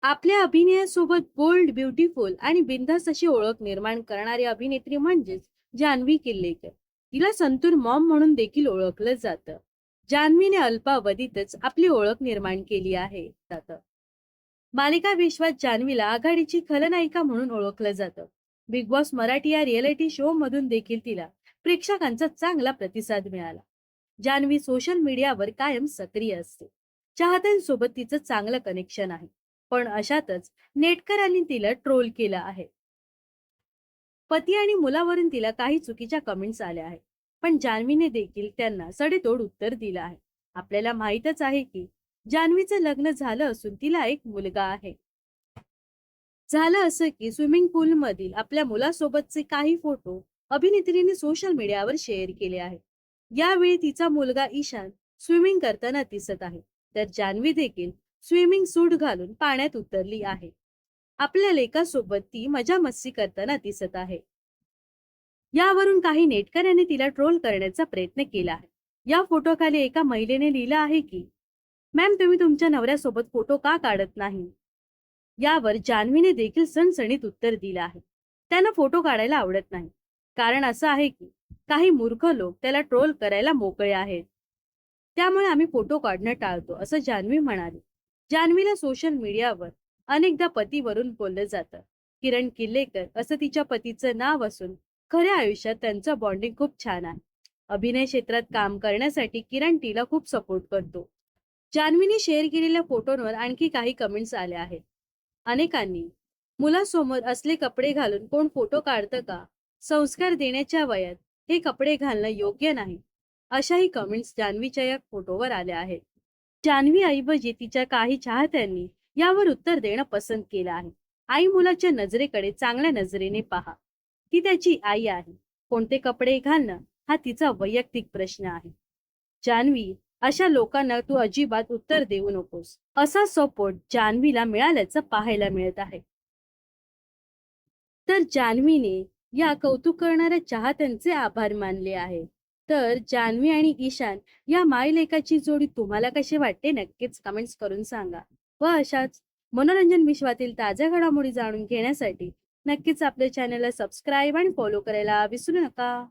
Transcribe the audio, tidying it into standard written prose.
आपल्या अभिनयासोबत bold, beautiful आणि बिनधास्त अशी ओळख निर्माण करणारी अभिनेत्री म्हणजेच जान्हवी किल्लेकर. तिला संतूर मॉम म्हणून देखील ओळखलं जातं. जान्हवीने अल्पावधीतच आपली ओळख निर्माण केली आहे. मालिका विश्वात जान्हवीला आघाडीची खलनायिका म्हणून ओळखलं जातं. बिग बॉस मराठी या रिअलिटी शो मधून देखील तिला प्रेक्षकांचा चांगला प्रतिसाद मिळाला. जान्हवी सोशल मीडियावर कायम सक्रिय असते. चाहत्यांसोबत तिचं चांगलं कनेक्शन आहे. पण अशातच नेटकरांनी तिला ट्रोल केलं आहे. पती आणि मुलावरून तिला काही चुकीच्या कमेंट्स आल्या आहेत. पण जान्हवीने देखील त्यांना सडेतोड उत्तर दिलं आहे. आपल्याला माहीतच आहे की जान्हवीचं लग्न झालं असून तिला एक मुलगा आहे. झालं असं की स्विमिंग पूल मधील आपल्या मुलासोबतचे काही फोटो अभिनेत्रीने सोशल मीडियावर शेअर केले आहेत. यावेळी तिचा मुलगा ईशान स्विमिंग करताना दिसत आहे. तर जान्हवी देखील स्विमिंग सूट घालून पाण्यात उतरली आहे. आपल्या लेकासोबत ती मजा मस्ती करताना दिसत आहे. यावरून काही नेटकऱ्यांनी तिला ट्रोल करण्याचा प्रयत्न केला आहे. या फोटोखाली एका महिलेने लिहिलं आहे की, मॅम तुम्ही तुमच्या नवऱ्यासोबत फोटो का काढत नाही. यावर जान्हवीने देखील सणसणीत उत्तर दिलं आहे. त्यांना फोटो काढायला आवडत नाही. कारण असं आहे की काही मूर्ख लोक त्याला ट्रोल करायला मोकळे आहेत. त्यामुळे आम्ही फोटो काढणं टाळतो, असं जान्हवी म्हणाली. जान्हवीला सोशल मीडियावर अनेकदा पतीवरून बोललं जातं. किरण किल्लेकर असं तिच्या पतीचं नाव असून खऱ्या आयुष्यात त्यांचं बॉन्डिंग खूप छान आहे. अभिनय क्षेत्रात काम करण्यासाठी किरण तिला खूप सपोर्ट करतो. जान्हवीने शेअर केलेल्या फोटोंवर आणखी काही कमेंट्स आल्या आहेत. अनेकांनी मुलासमोर असले कपडे घालून कोण फोटो काढतं का? संस्कार देण्याच्या वयात हे कपडे घालणं योग्य नाही, अशाही कमेंट्स जान्हवीच्या या फोटोवर आल्या आहेत. जान्हवी ऐवजी तिच्या काही चाहत्यांनी यावर उत्तर देणं पसंत केलं आहे. आई मुलाच्या नजरेकडे चांगल्या नजरेने पहा. ती त्याची आई आहे. कोणते कपडे घालणं हा तिचा वैयक्तिक प्रश्न आहे. जान्हवी, अशा लोकांना तू अजिबात उत्तर देऊ नकोस, असा सपोर्ट जान्हवीला मिळाल्याचं पाहायला मिळत आहे. तर जान्हवीने या कौतुक करणाऱ्या चाहत्यांचे आभार मानले आहे. तर जान्हवी आणि ईशान या मायलेकाची जोडी तुम्हाला कशी वाटते नक्कीच कमेंट्स करून सांगा. व अशाच मनोरंजन विश्वातील ताज्या घडामोडी जाणून घेण्यासाठी नक्कीच आपल्या चॅनलला सबस्क्राईब आणि फॉलो करायला विसरू नका.